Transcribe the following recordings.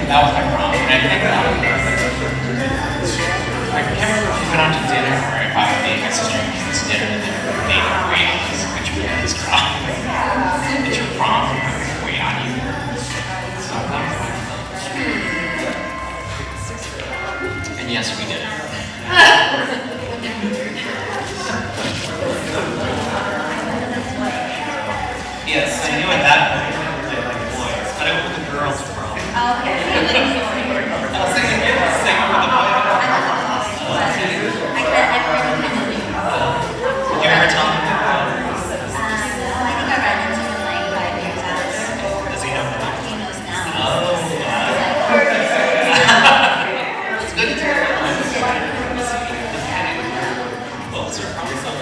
That was my prom. And I think I can't remember if we went out to dinner or if I made my sister and this dinner and then made her wait on this which was prom. Did your prom wait on you? So that was my fun. And yes, we did. Yes, I knew at that point I like boys, but I went with the girls' prom. Okay. I was singing with the boys. Did you ever tell him that? No, I think I ran into him like 5 years after. Does he know now? He knows now. Oh, yeah. It's good to hear. What was your prom song?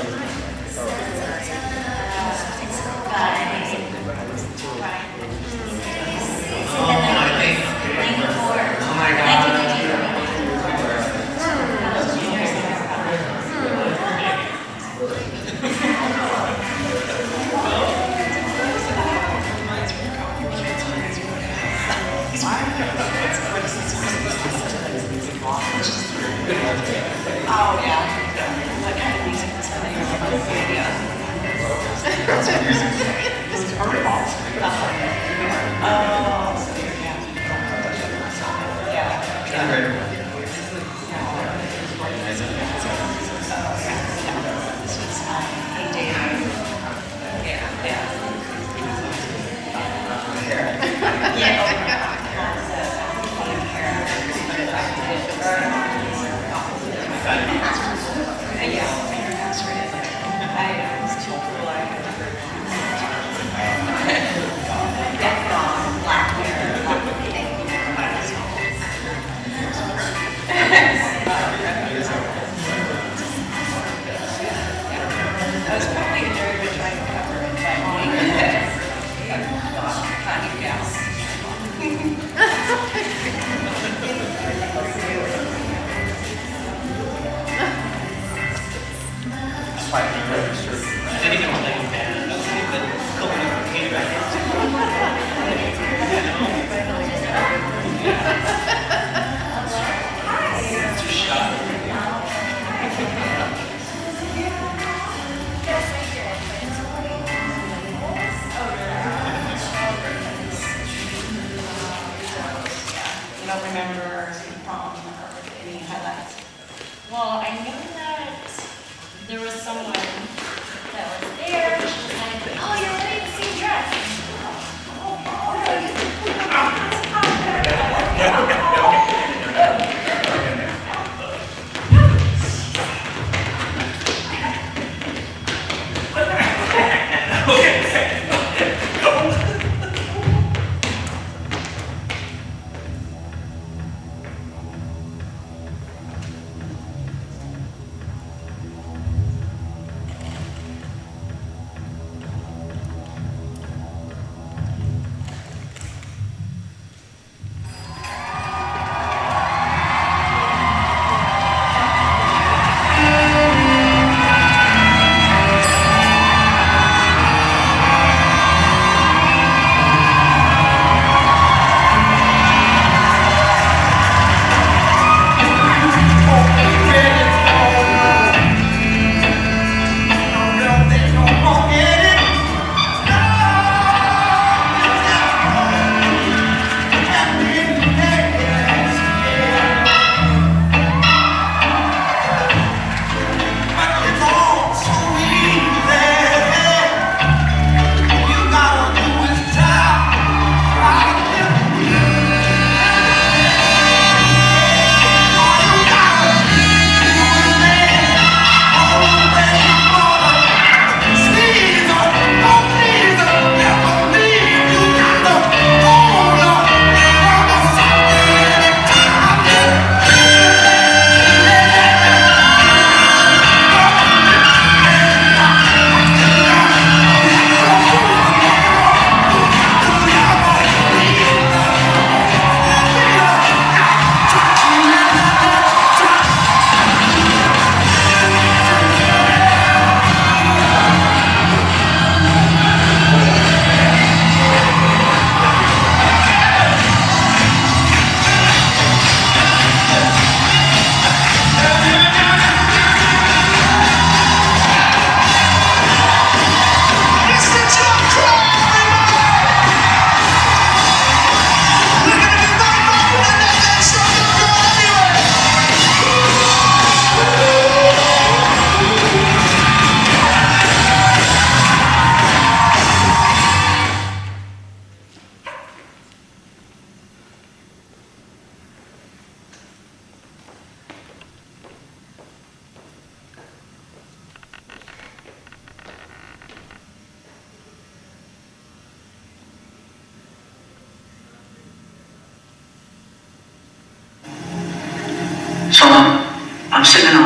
Oh, yeah. What kind of music is playing? Yeah. This is her fault. Oh, yeah. This was Hey David. I didn't even play in band. I was in a couple of painted records. It's a shot. You don't remember prom or any highlights? Well, I knew that there was someone that was there. She was like, oh, you're wearing the same dress.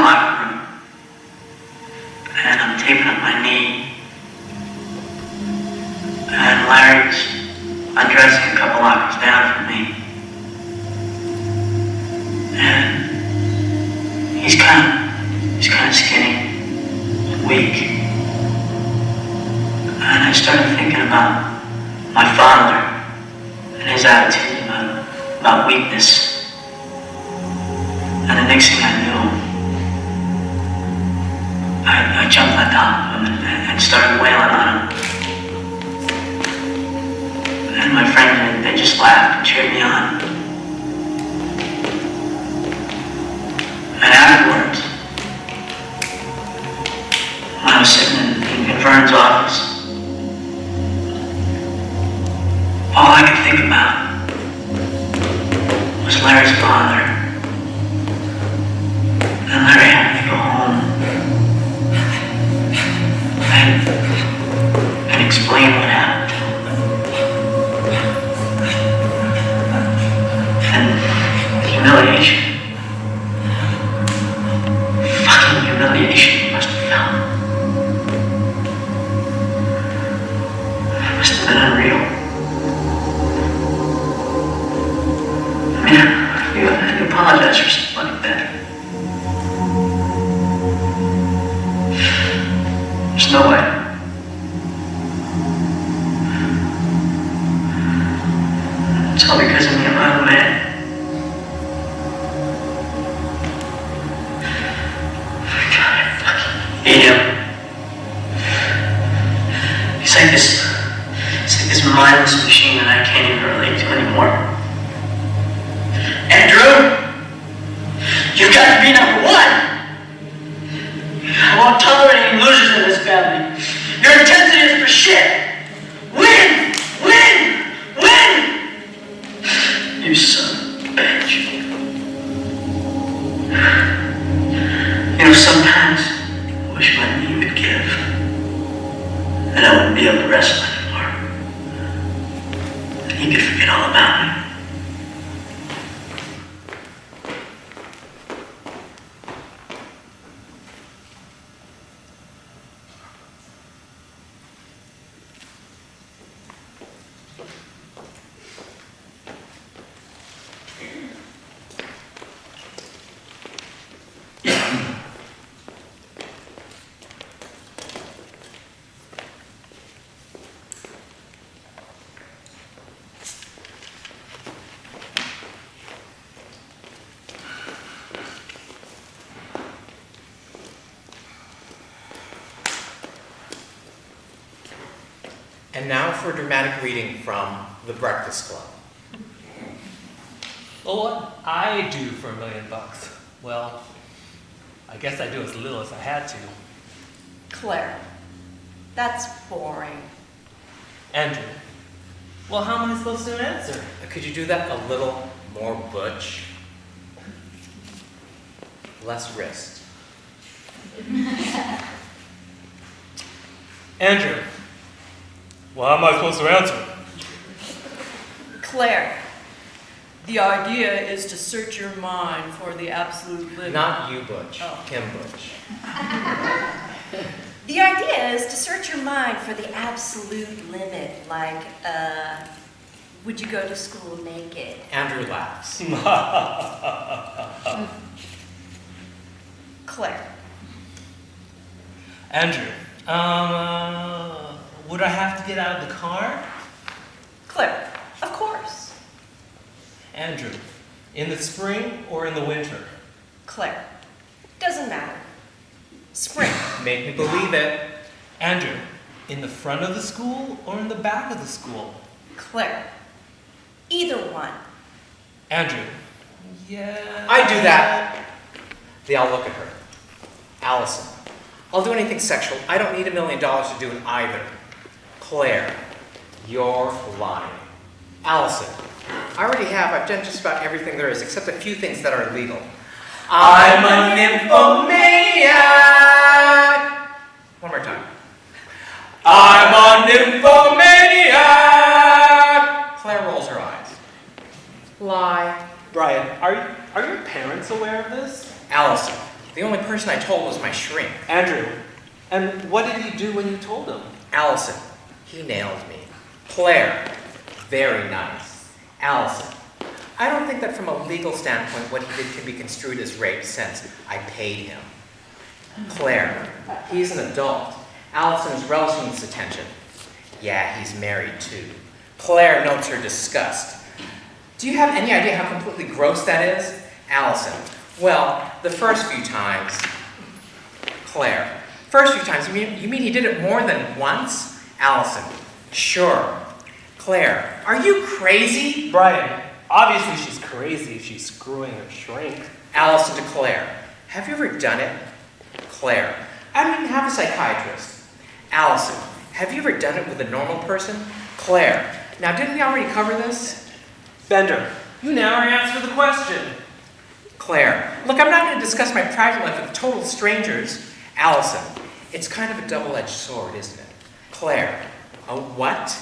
the locker room, and I'm taping up my knee, and Larry's undressing a couple lockers down from me, and he's kind of skinny, weak, and I started thinking about my father and his attitude about weakness. And the next thing I knew, I jumped on top of him and started wailing on him. And my friends, they just laughed and cheered me on. And afterwards, when I was sitting in Vern's office, all I could think about was Larry's father. And Larry had me go home and explain what happened to him. And the humiliation. Fucking humiliation he must have felt. It must have been unreal. I mean, I apologize for something like that. There's no way. It's all because of me and my own man. God, I fucking hate him. He's like this mindless machine that I can't even relate to anymore. Andrew, you've got to be number one. I won't tolerate any losers in this family. Your intensity is for shit. Win! Win! Win! You son of a bitch. You know, sometimes I wish my knee would give. And I wouldn't be able to wrestle anymore. And he could forget all about me. And now for a dramatic reading from The Breakfast Club. Well, what I do for $1 million, well, I guess I do as little as I had to. Claire, that's boring. Andrew, well, how am I supposed to answer? Could you do that a little more butch? Less wrist. Andrew, well, how am I supposed to answer? Claire, the idea is to search your mind for the absolute limit. Not you, Butch. Oh. Him, Butch. The idea is to search your mind for the absolute limit, like, would you go to school naked? Andrew laughs. Claire, Andrew, would I have to get out of the car? Claire, of course. Andrew, in the spring or in the winter? Claire, doesn't matter. Spring. Make me believe it. Andrew, in the front of the school or in the back of the school? Claire, either one. Andrew, yeah. I do that. They all look at her. Allison, I'll do anything sexual. I don't need $1 million to do it either. Claire, you're lying. Allison, I already have. I've done just about everything there is, except a few things that are illegal. I'm a nymphomaniac. One more time. I'm a nymphomaniac. Claire rolls her eyes. Lie. Brian, are your parents aware of this? Allison, The only person I told was my shrink. Andrew, and what did you do when you told him? Allison, he nailed me. Claire, very nice. Allison, I don't think that from a legal standpoint what he did can be construed as rape since I paid him. Claire, he's an adult. Allison is relishing this attention. Yeah, he's married too. Claire notes her disgust. Do you have any idea how completely gross that is? Allison, well, the first few times. Claire, first few times, you mean he did it more than once? Allison, sure. Claire, are you crazy? Brian, obviously she's crazy if she's screwing her shrink. Allison to Claire, have you ever done it? Claire, I don't even have a psychiatrist. Allison, have you ever done it with a normal person? Claire, now didn't we already cover this? Bender, you never answer the question. Claire, look, I'm not going to discuss my private life with total strangers. Allison, it's kind of a double-edged sword, isn't it? Claire, a what?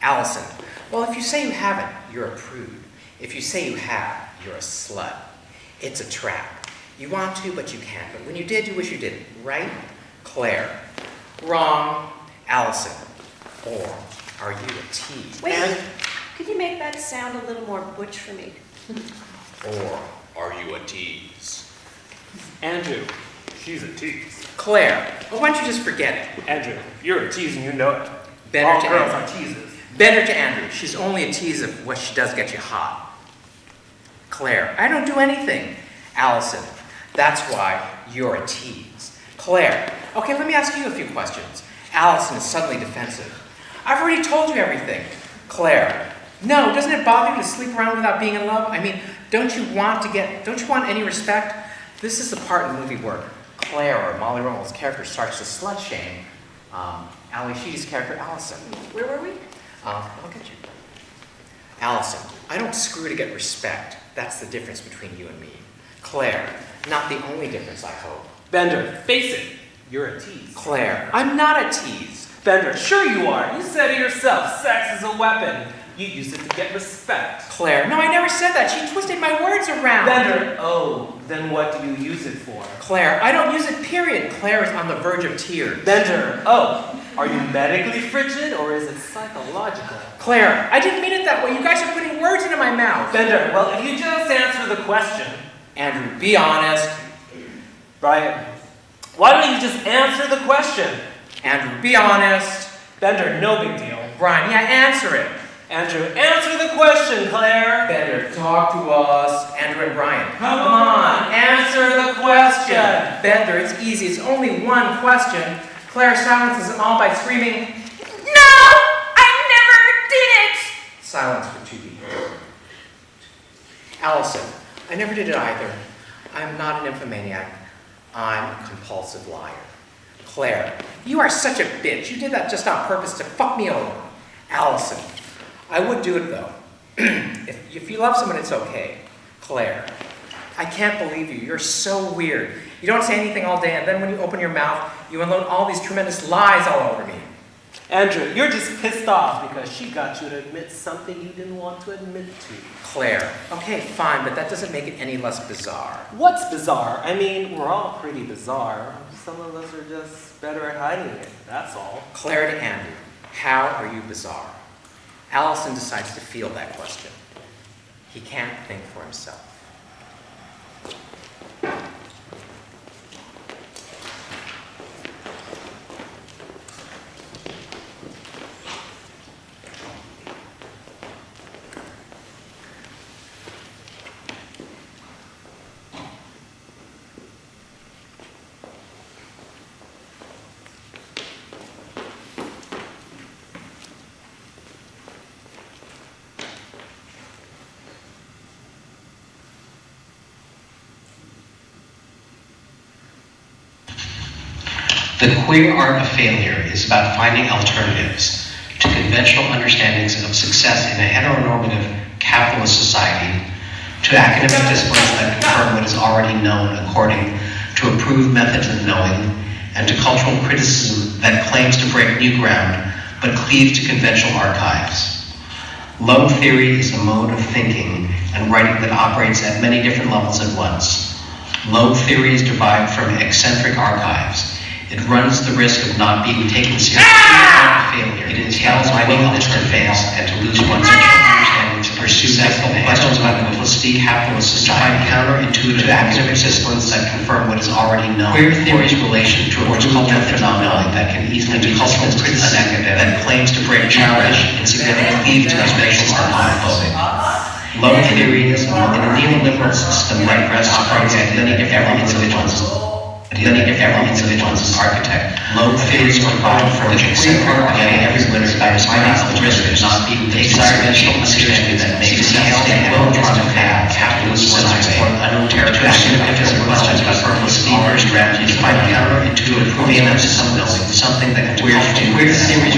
Allison, well, if you say you haven't, you're a prude. If you say you have, you're a slut. It's a trap. You want to, but you can't. But when you did, you wish you didn't, right? Claire, wrong. Allison, or are you a tease? Wait, could you make that sound a little more butch for me? Or are you a tease? Andrew, she's a tease. Claire, well, why don't you just forget it? Andrew, you're a tease and you know it. Bender All to girls Andrew. are teases. Bender to Andrew. She's only a tease if what she does get you hot. Claire, I don't do anything. Allison, that's why you're a tease. Claire, okay, let me ask you a few questions. Allison is suddenly defensive. I've already told you everything. Claire, no, doesn't it bother you to sleep around without being in love? I mean, don't you want any respect? This is the part in the movie where Claire, or Molly Ronald's character, starts to slut shame Ali Sheedy's character, Allison. Where were we? Look at you. Allison, I don't screw to get respect. That's the difference between you and me. Claire, not the only difference, I hope. Bender, face it, you're a tease. Claire, I'm not a tease. Bender, sure you are. You said it yourself. Sex is a weapon. You use it to get respect. Claire, no, I never said that. She twisted my words around. Bender, oh, then what do you use it for? Claire, I don't use it, period. Claire is on the verge of tears. Bender, oh, are you medically frigid or is it psychological? Claire, I didn't mean it that way. You guys are putting words into my mouth. Bender, well, if you just answer the question. Andrew, be honest. Brian, why don't you just answer the question? Andrew, be honest. Bender, no big deal. Brian, yeah, answer it. Andrew, answer the question, Claire. Bender, talk to us. Andrew and Brian. Come on, answer the question. Bender, it's easy. It's only one question. Claire silences them all by screaming, "No! I never did it!" Silence for 2 beats. Allison, I never did it either. I'm not an nymphomaniac. I'm a compulsive liar. Claire, you are such a bitch. You did that just on purpose to fuck me over. Allison, I would do it though. If you love someone, it's okay. Claire, I can't believe you. You're so weird. You don't say anything all day, and then when you open your mouth, you unload all these tremendous lies all over me. Andrew, you're just pissed off because she got you to admit something you didn't want to admit to. Claire, okay, fine, but that doesn't make it any less bizarre. What's bizarre? I mean, we're all pretty bizarre. Some of us are just better at hiding it, that's all. Claire to Andrew, how are you bizarre? Allison decides to field that question. He can't think for himself. The queer art of failure is about finding alternatives to conventional understandings of success in a heteronormative capitalist society, to academic disciplines that confirm what is already known according to approved methods of knowing, and to cultural criticism that claims to break new ground but cleaves to conventional archives. Love theory is a mode of thinking and writing that operates at many different levels at once. Low theory is derived from eccentric archives. It runs the risk of not being taken seriously and failure. It entails willingness to fail and to lose one's understanding to pursue ethical questions about complicity, capitalist society, counterintuitive academic disciplines that confirm what is already known. Queer theory's relation towards cultural phenomena that can easily be cultural criticism that claims to break childish, insignificant leave to these measures are homophobic. Low theory is in a neoliberal system that rests upon the identity of every individual as an architect. Low theories provide for eccentric and every winner by responding to the risk of not being taken seriously that makes detailed and well-trodden path capitalist society for unknown territory different questions about purpose, strategies, find counterintuitive provenance of something that queer theories relate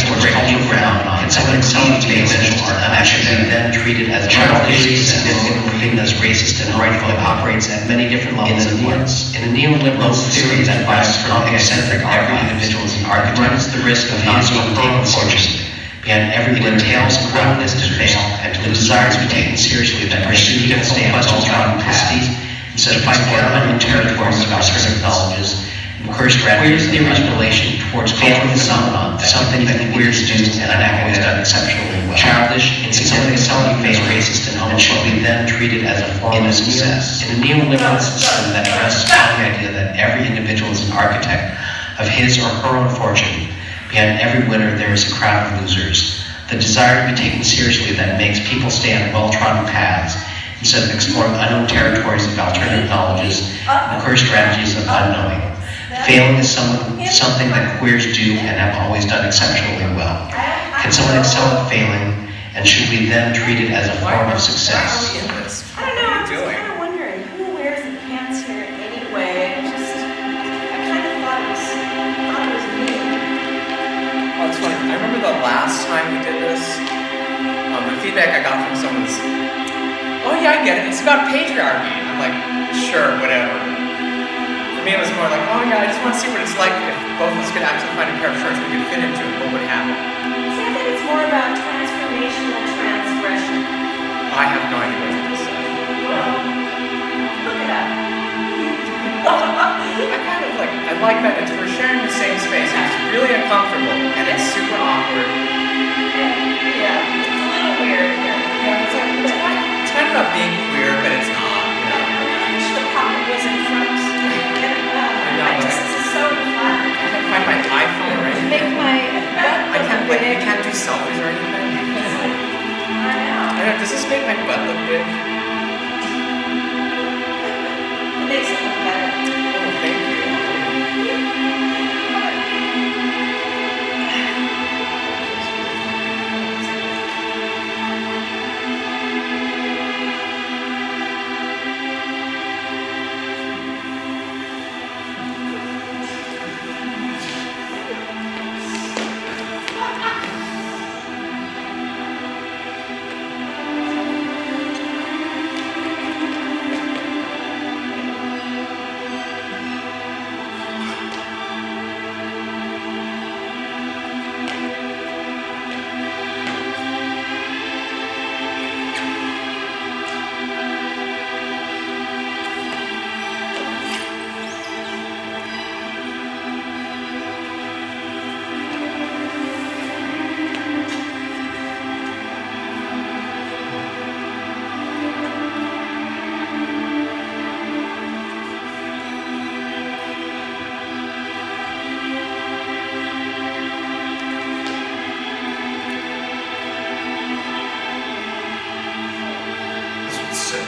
towards cultural phenomenon and someone excelling to be essential or unactionable then treated as a theory significant thing that's racist and rightful operates at many different levels at once. In a neoliberal theory that rests from eccentric every individual is an architect runs the risk of not being taken seriously. Beyond every entails a willingness to fail and to the desire to be taken seriously that pursue difficult questions about complicity instead of fighting for unknown territories of alternative knowledges. Queer strategies theory's relation towards cultural phenomenon, something that queers do and have always done exceptionally well. Childish, insignificant, self-effaced, racist, and should be then treated as a form of success. In a neoliberal system that rests on the idea that every individual is an architect of his or her own fortune, behind every winner there is a crowd of losers. The desire to be taken seriously that makes people stay on well-trodden paths instead of exploring unknown territories of alternative knowledges and queer strategies of unknowing. Failing is something that queers do and have always done exceptionally well. Can someone excel at failing, and should we then treat it as a form of success? I don't know, I was kind of wondering, who wears the pants here anyway? I kind of thought it was me. Well, it's funny. I remember the last time we did this, the feedback I got from someone was, oh yeah, I get it, it's about patriarchy. I'm like, sure, whatever. For me, it was more like, oh yeah, I just want to see what it's like if both of us could actually find a pair of shorts we could fit into, what would happen? See, I think it's more about transformational transgression. I have no idea what to say. Well, look it up. I like that it's, we're sharing the same space and it's really uncomfortable and it's super awkward. Yeah, it's a little weird here. Yeah, it's kind of about being queer, but it's not, you know. I wish the pocket was in front. This is so fun. I can't find my iPhone right now. Make my butt look big. You can't do selfies or anything. I know. Does this make my butt look big? It makes it look better. Oh, thank you.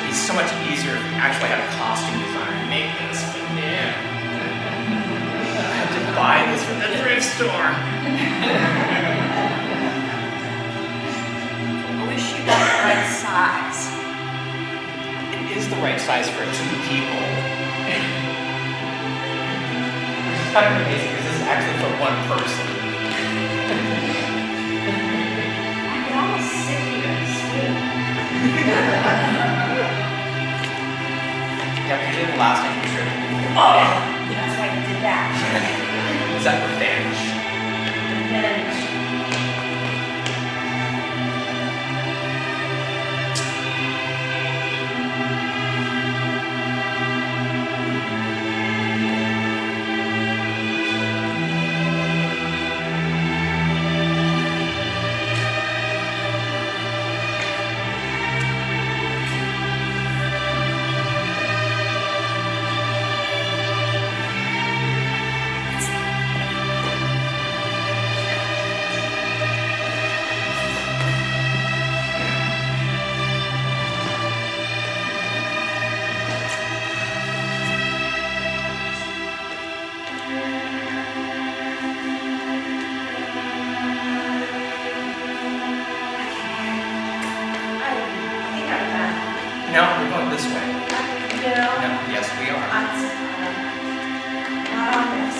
So much easier if we actually had a costume designer make this, but yeah. I had to buy this from the thrift store. I wish you got the right size. It is the right size for 2 people. Which is kind of amazing because this is actually for 1 person. I can almost sit here and sleep. Yeah, we did the last time you showed me. Oh, that's why you did that. Is that revenge? Revenge. No, we're going this way. No. No, yes, we are. Not on this.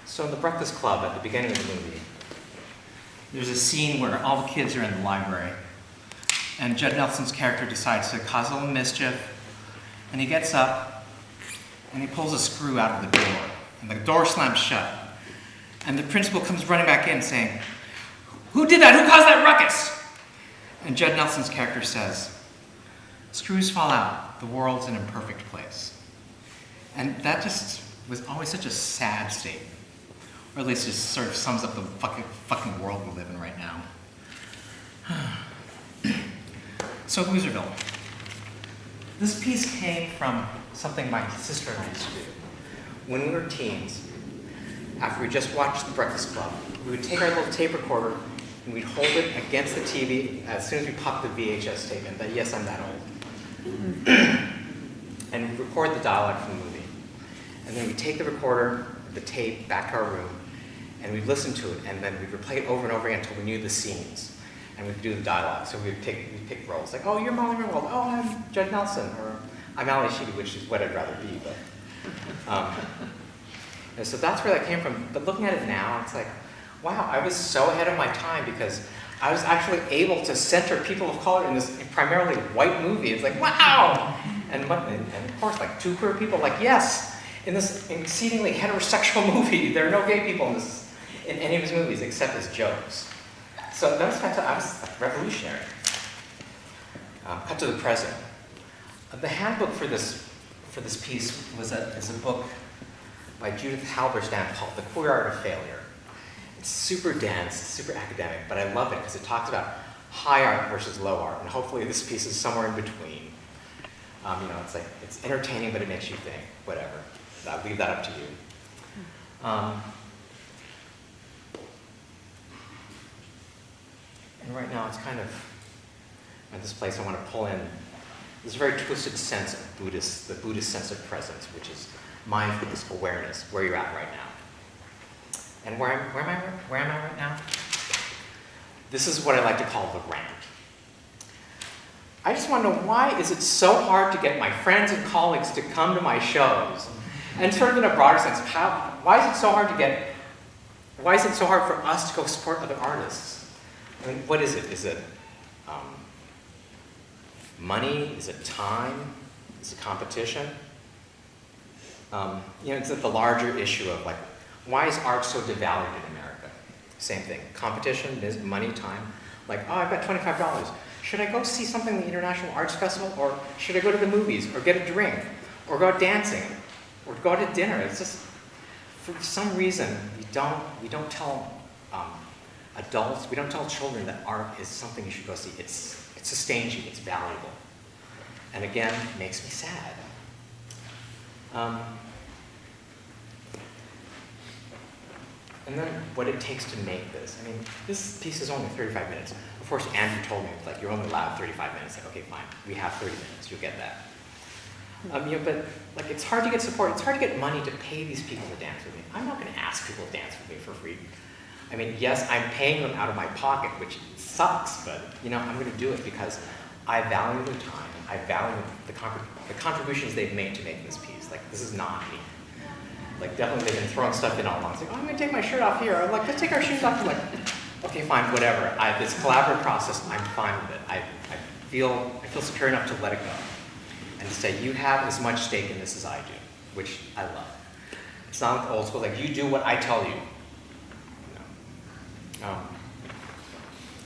So in the Breakfast Club at the beginning of the movie, there's a scene where all the kids are in the library, and Judd Nelson's character decides to cause a little mischief, and he gets up, and he pulls a screw out of the door, and the door slams shut, and the principal comes running back in saying, "Who did that? Who caused that ruckus?" And Judd Nelson's character says, "Screws fall out. The world's an imperfect place." And that just was always such a sad statement. Or at least just sort of sums up the fucking world we live in right now. So Loserville. This piece came from something my sister and I used to do. When we were teens, after we just watched The Breakfast Club, we would take our little tape recorder and we'd hold it against the TV as soon as we popped the VHS tape in. That, yes, I'm that old. And we'd record the dialogue from the movie. And then we'd take the recorder, the tape, back to our room, and we'd listen to it, and then we'd replay it over and over again until we knew the scenes. And we'd do the dialogue. So we'd pick roles, like, oh, you're Molly Ringwald, oh, I'm Judd Nelson, or I'm Ali Sheedy, which is what I'd rather be, but. And so that's where that came from. But looking at it now, it's like, wow, I was so ahead of my time because I was actually able to center people of color in this primarily white movie. It's like, wow! And of course, like, two queer people, like, yes! In this exceedingly heterosexual movie, there are no gay people in any of his movies except as jokes. So that was fantastic. I was like, revolutionary. Cut to the present. The handbook for this piece is a book by Judith Halberstam called The Queer Art of Failure. It's super dense, super academic, but I love it because it talks about high art versus low art, and hopefully this piece is somewhere in between. It's like, it's entertaining, but it makes you think, whatever. I'll leave that up to you. And right now it's kind of, at this place I want to pull in this very twisted sense of the Buddhist sense of presence, which is mindfulness, awareness, where you're at right now. And where am I right now? This is what I like to call the rant. I just want to know, why is it so hard to get my friends and colleagues to come to my shows? And sort of in a broader sense, why is it so hard for us to go support other artists? I mean, what is it? Is it money? Is it time? Is it competition? It's the larger issue of, like, why is art so devalued in America? Same thing. Competition, money, time. Like, oh, I've got $25. Should I go see something at the International Arts Festival? Or should I go to the movies? Or get a drink? Or go out dancing? Or go out to dinner? It's just, for some reason, we don't tell adults, we don't tell children that art is something you should go see. It sustains you, it's valuable. And again, it makes me sad. And then what it takes to make this. I mean, this piece is only 35 minutes. Of course, Andrew told me, like, you're only allowed 35 minutes. Like, okay, fine, we have 30 minutes, you'll get that. But like, it's hard to get support. It's hard to get money to pay these people to dance with me. I'm not going to ask people to dance with me for free. I mean, yes, I'm paying them out of my pocket, which sucks, but I'm going to do it because I value their time. I value the contributions they've made to make this piece. Like, this is not me. Like, definitely they've been throwing stuff in all along. It's like, oh, I'm going to take my shirt off here. I'm like, let's take our shoes off. I'm like, okay, fine, whatever. This collaborative process, I'm fine with it. I feel secure enough to let it go. And to say, you have as much stake in this as I do, which I love. It's not like old school, like, you do what I tell you.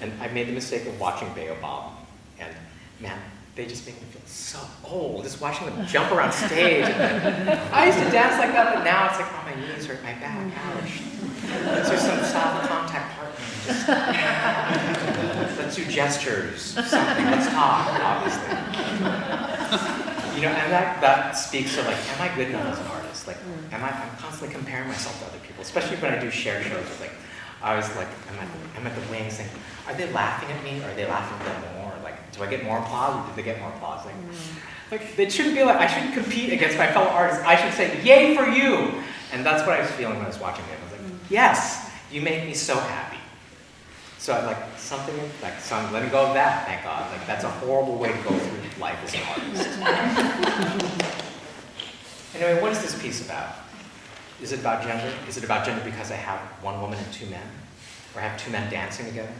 And I made the mistake of watching Baobab, and man, they just make me feel so old, just watching them jump around stage. I used to dance like that, but now it's like, oh, my knees hurt, my back, ouch. Let's do some soft contact partnering. Let's do gestures, something, let's talk, obviously. And that speaks to, like, am I good enough as an artist? Like, I'm constantly comparing myself to other people, especially when I do share shows. Like, I was like, I'm at the wings saying, are they laughing at me, or are they laughing at them more? Like, do I get more applause, or do they get more applause? Like, it shouldn't be like, I shouldn't compete against my fellow artists. I should say, yay for you! And that's what I was feeling when I was watching it. I was like, yes, you make me so happy. So I'm like, something, like, so I'm letting go of that, thank God. Like, that's a horrible way to go through life as an artist. Anyway, what is this piece about? Is it about gender? Is it about gender because I have one woman and two men? Or I have two men dancing together?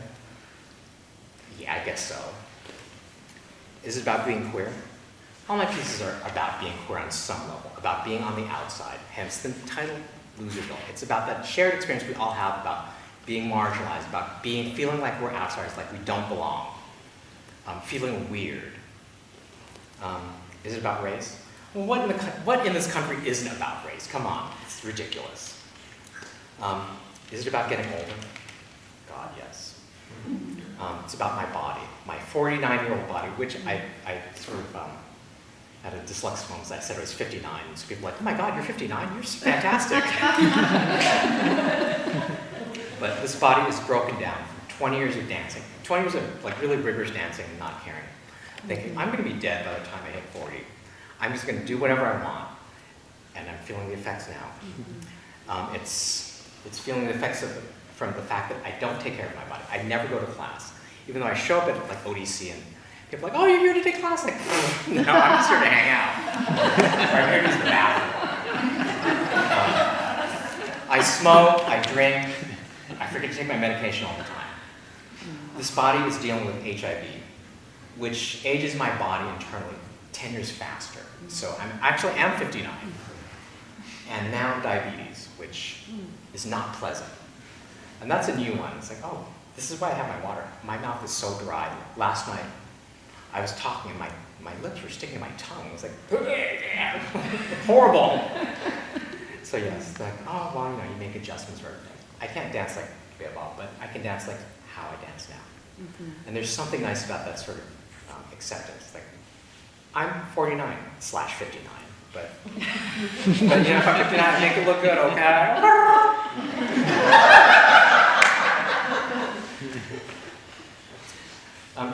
Yeah, I guess so. Is it about being queer? All my pieces are about being queer on some level, about being on the outside, hence the title, Loserville. It's about that shared experience we all have about being marginalized, about feeling like we're outsiders, like we don't belong, feeling weird. Is it about race? Well, what in this country isn't about race? Come on, it's ridiculous. Is it about getting older? God, yes. It's about my body, my 49-year-old body, which I sort of had a dyslexic moment. I said I was 59, and so people were like, oh my God, you're 59? You're fantastic. But this body is broken down from 20 years of dancing, 20 years of like really rigorous dancing and not caring. Thinking, I'm going to be dead by the time I hit 40. I'm just going to do whatever I want, and I'm feeling the effects now. It's feeling the effects from the fact that I don't take care of my body. I never go to class, even though I show up at like ODC and people are like, oh, you're here to take class? Like, no, I'm just here to hang out. Or I'm here to use the bathroom. I smoke, I drink, I forget to take my medication all the time. This body is dealing with HIV, which ages my body internally 10 years faster. So I'm 59. And now diabetes, which is not pleasant. And that's a new one. It's like, oh, this is why I have my water. My mouth is so dry. Last night, I was talking and my lips were sticking to my tongue. It was like, horrible. So yes, like, oh, well, you make adjustments for everything. I can't dance like Baobab, but I can dance like how I dance now. And there's something nice about that sort of acceptance. Like, I'm 49/59, but if I'm 59, make it look good, okay?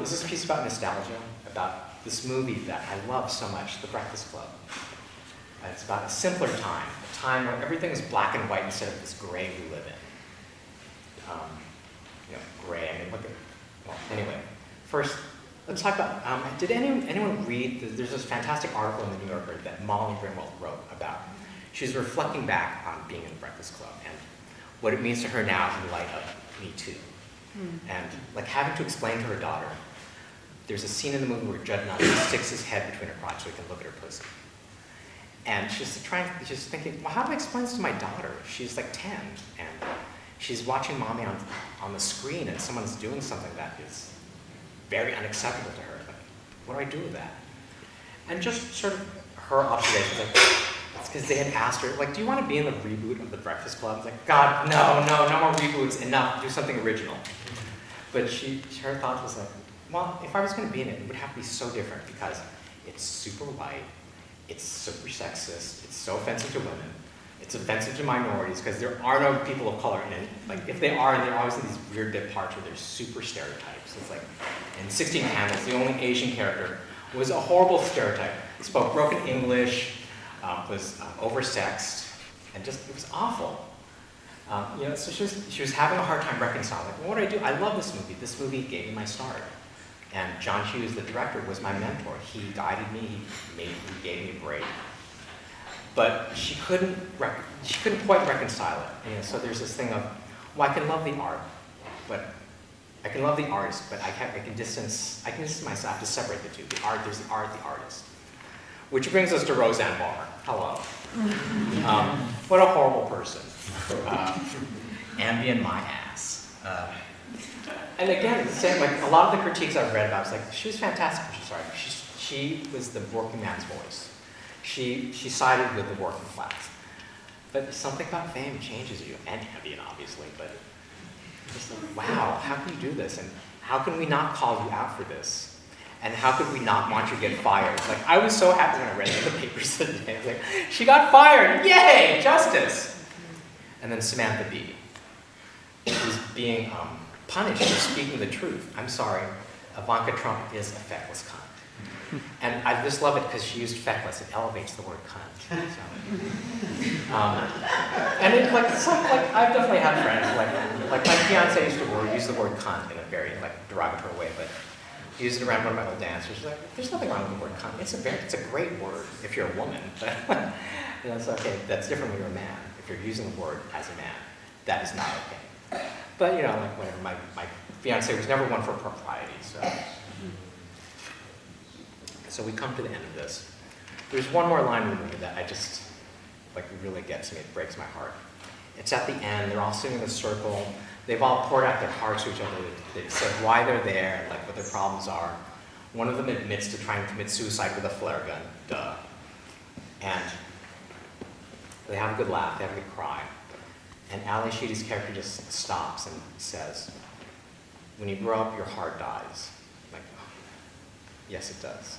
Is this piece about nostalgia? About this movie that I love so much, The Breakfast Club. It's about a simpler time, a time where everything is black and white instead of this gray we live in. Gray, I mean, look at, well, anyway. First, let's talk about, did anyone read, there's this fantastic article in the New Yorker that Molly Ringwald wrote about, she's reflecting back on being in the Breakfast Club and what it means to her now in light of Me Too. And like having to explain to her daughter, there's a scene in the movie where Judd Nelson sticks his head between her crotch so he can look at her pussy. And she's thinking, well, how do I explain this to my daughter? She's like 10, and she's watching mommy on the screen, and someone's doing something that is very unacceptable to her. Like, what do I do with that? And just sort of her observations, like, it's because they had asked her, like, do you want to be in the reboot of The Breakfast Club? It's like, God, no more reboots, enough, do something original. But her thought was like, well, if I was going to be in it, it would have to be so different because it's super white, it's super sexist, it's so offensive to women. It's offensive to minorities because there are no people of color in it. Like if they are, they're always in these weird bit parts where they're super stereotypes. It's like in 16 Candles, the only Asian character was a horrible stereotype. Spoke broken English, was oversexed, and just it was awful. So she was having a hard time reconciling. Like, well, what do I do? I love this movie. This movie gave me my start. And John Hughes, the director, was my mentor. He guided me. He gave me a break. But she couldn't quite reconcile it. So there's this thing of, well, I can love the art, but I can love the artist, but I can distance myself. I have to separate the two. There's the art, the artist. Which brings us to Roseanne Barr. Hello. What a horrible person. Ambien my ass. And again, it's the same, like a lot of the critiques I've read about, it's like, she was fantastic when she started. She was the working man's voice. She sided with the working class. But something about fame changes you, and Ambien obviously, but just like, wow, how can you do this? And how can we not call you out for this? And how could we not want you to get fired? Like, I was so happy when I read the papers today. I was like, she got fired, yay, justice. And then Samantha Bee is being punished for speaking the truth. I'm sorry, Ivanka Trump is a feckless cunt. And I just love it because she used feckless. It elevates the word cunt. So. And it's like I've definitely had friends, like my fiance used to use the word cunt in a very derogatory way, but he used it around one of my old dancers. She's like, there's nothing wrong with the word cunt. It's a great word if you're a woman. But it's okay, that's different when you're a man. If you're using the word as a man, that is not okay. But whatever, my fiance was never one for propriety, so we come to the end of this. There's one more line in the movie that I just, really gets me. It breaks my heart. It's at the end. They're all sitting in a circle. They've all poured out their hearts to each other. They've said why they're there, what their problems are. One of them admits to trying to commit suicide with a flare gun. Duh. And they have a good laugh. They have a good cry. And Ali Sheedy's character just stops and says, when you grow up, your heart dies. I'm like, oh, yes, it does.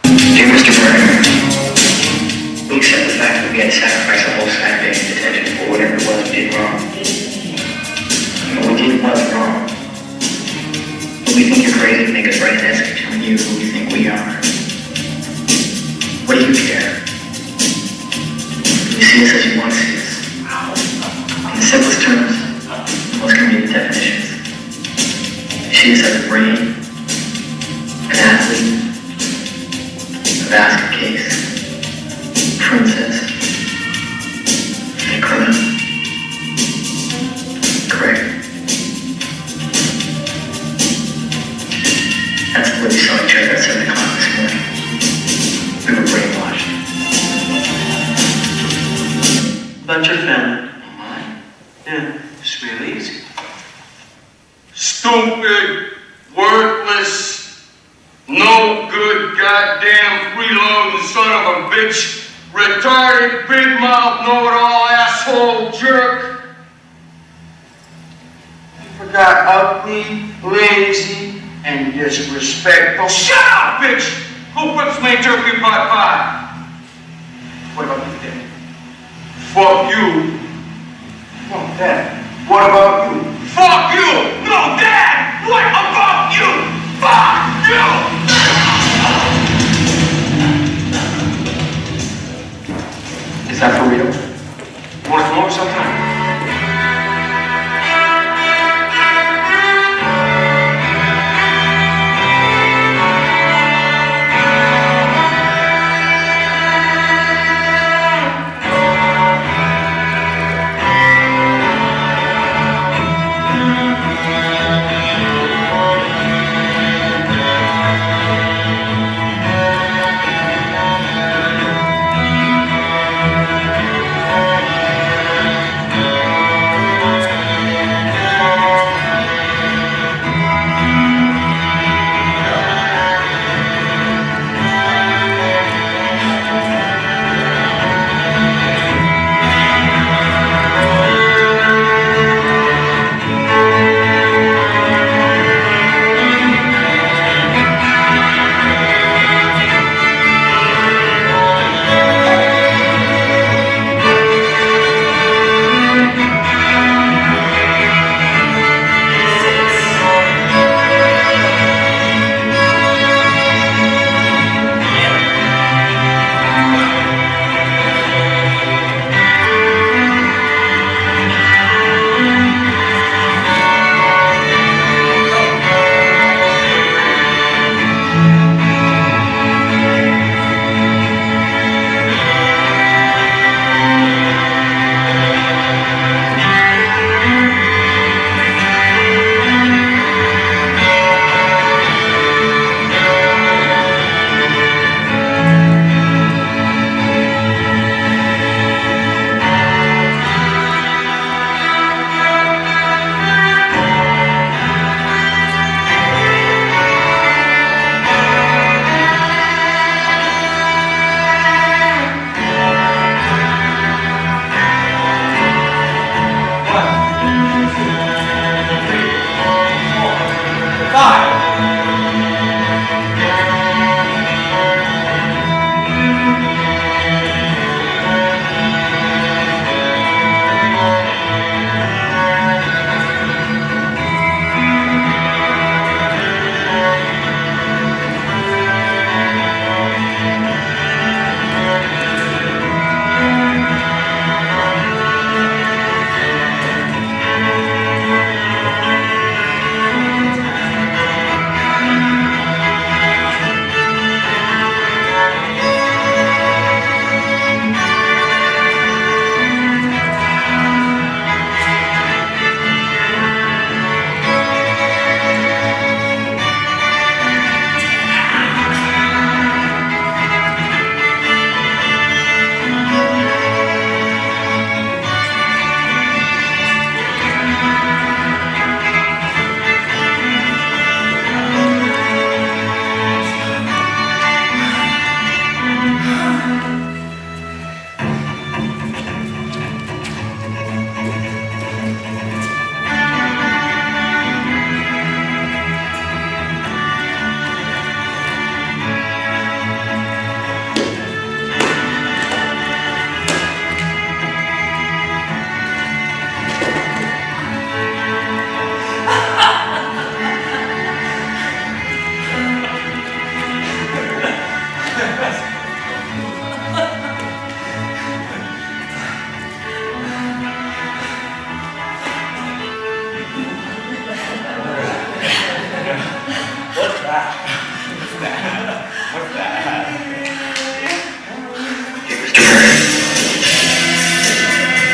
Dear Mr. Burner, we accept the fact that we had to sacrifice a whole Saturday in detention for whatever it was we did wrong. What we did was wrong. But we think you're crazy to make us write an essay telling you who we think we are. What do you care? You see us as you want to see us. In the simplest terms, most convenient definitions. You see us as a brain, an athlete, a basket case, princess, and a criminal. Correct. That's the way we saw each other at 7 o'clock this morning. We were brainwashed. About your family. Mine? Yeah, it's really easy. Stupid, worthless, no good goddamn freeloading son of a bitch, retarded, big mouth, know-it-all asshole jerk. You forgot ugly, lazy, and disrespectful. Shut up, bitch! Who puts me in turkey pot pie? What about you, Dad? Fuck you. No, Dad. What about you? Fuck you! No, Dad! What about you? Fuck you! Is that for real? Want to smoke sometime?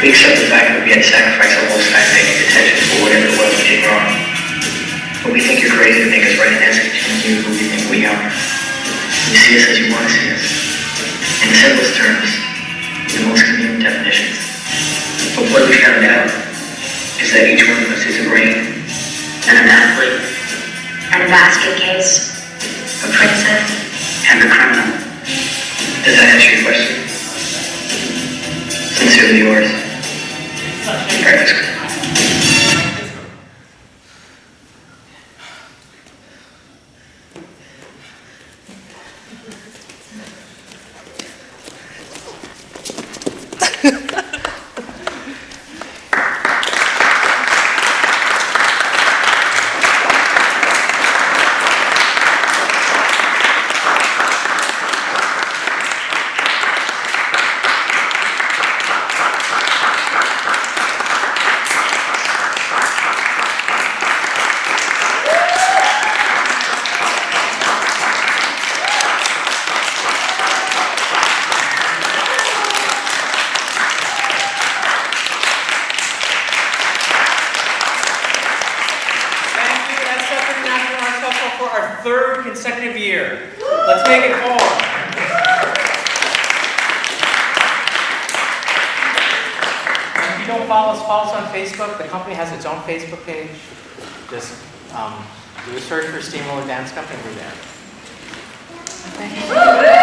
We accept the fact that we had to sacrifice our whole staff paying attention for whatever it was we did wrong. But we think you're crazy to make us write an essay telling you who we think we are. You see us as you want to see us. In the simplest terms, the most convenient definitions. But what we found out is that each one of us is a brain, and an athlete, And a basket case. a princess, and a criminal. Does that answer your question? Sincerely yours, Breakfast Club. Third consecutive year. Let's make it forward. If you don't follow us on Facebook. The company has its own Facebook page. Just do a search for STEAMROLLER Dance Company. We're there. Thank you.